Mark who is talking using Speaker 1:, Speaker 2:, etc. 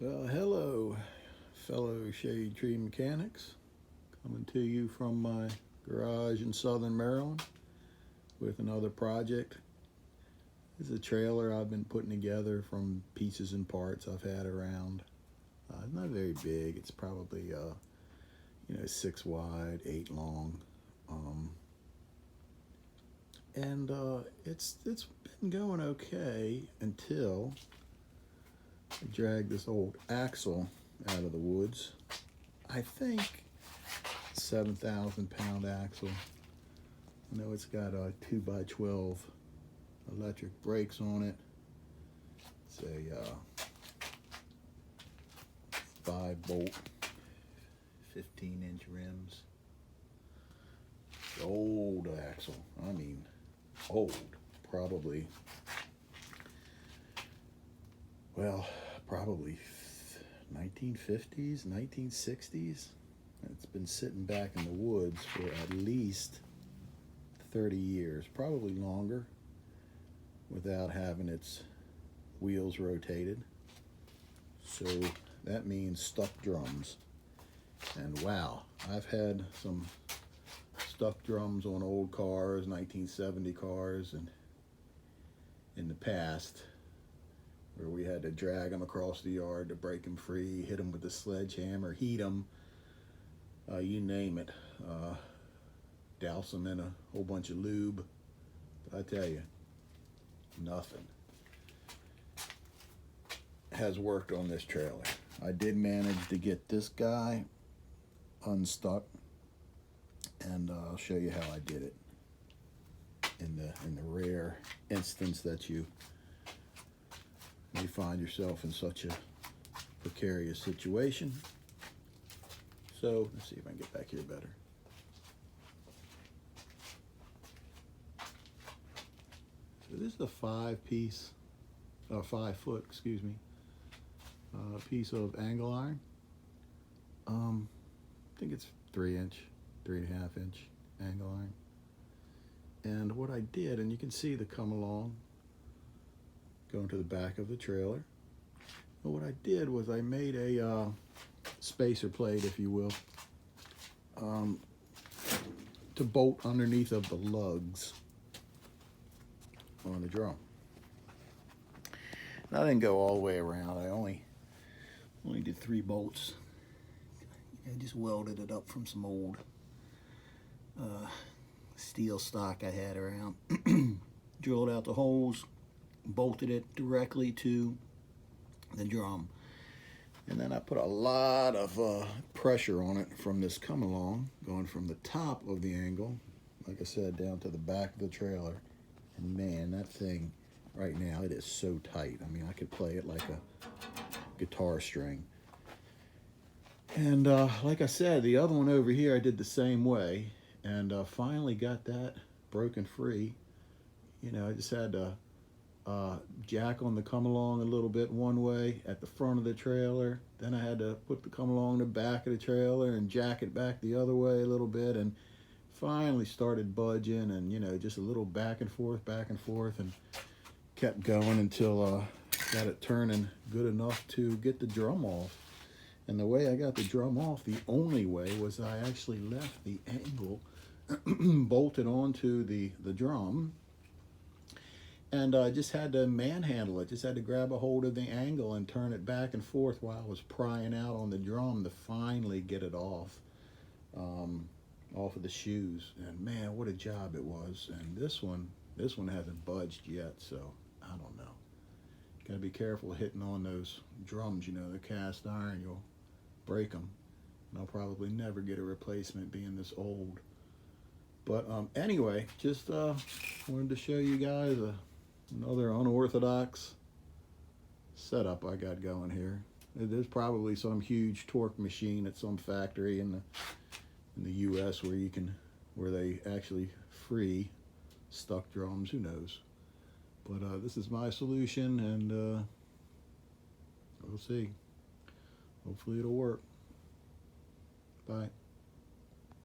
Speaker 1: Well, hello, fellow shade tree mechanics. Coming to you from my garage in southern Maryland with another project. This is a trailer I've been putting together from pieces and parts I've had around. It's not very big. It's probably 6 wide, 8 long, and it's been going okay until I dragged this old axle out of the woods. I think 7,000 pound axle. I know it's got a 2x12 electric brakes on it. It's a 5-bolt 15-inch rims. Old axle. I mean old. Probably 1950s, 1960s. It's been sitting back in the woods for at least 30 years, probably longer, without having its wheels rotated. So that means stuck drums. And wow, I've had some stuck drums on old cars, 1970 cars, and in the past, where we had to drag them across the yard to break them free, hit them with a sledgehammer, heat them, you name it, douse them in a whole bunch of lube. But I tell you, nothing has worked on this trailer. I did manage to get this guy unstuck, and I'll show you how I did it in the rare instance that you may find yourself in such a precarious situation. So let's see if I can get back here better. So this is a 5 foot, excuse me, piece of angle iron. I think it's 3.5 inch angle iron. And what I did, and you can see the come along going to the back of the trailer. But what I did was I made a spacer plate, if you will, to bolt underneath of the lugs on the drum. And I didn't go all the way around. I only did 3 bolts. I just welded it up from some old steel stock I had around. Drilled out the holes, bolted it directly to the drum, and then I put a lot of pressure on it from this come along, going from the top of the angle, like I said, down to the back of the trailer. And man, that thing right now, it is so tight. I mean, I could play it like a guitar string. And like I said, the other one over here I did the same way, and finally got that broken free. I just had to jack on the come along a little bit one way at the front of the trailer. Then I had to put the come along the back of the trailer and jack it back the other way a little bit, and finally started budging, and just a little back and forth, and kept going until got it turning good enough to get the drum off. And the way I got the drum off, the only way, was I actually left the angle bolted onto the drum, and I just had to manhandle it. Just had to grab a hold of the angle and turn it back and forth while I was prying out on the drum to finally get it off of the shoes. And man, what a job it was. And this one hasn't budged yet, so I don't know. Gotta be careful hitting on those drums, the cast iron, you'll break them. And I'll probably never get a replacement being this old. But anyway, just wanted to show you guys another unorthodox setup I got going here. There's probably some huge torque machine at some factory in the U.S. where they actually free stuck drums. Who knows? But this is my solution, and we'll see. Hopefully it'll work. Bye.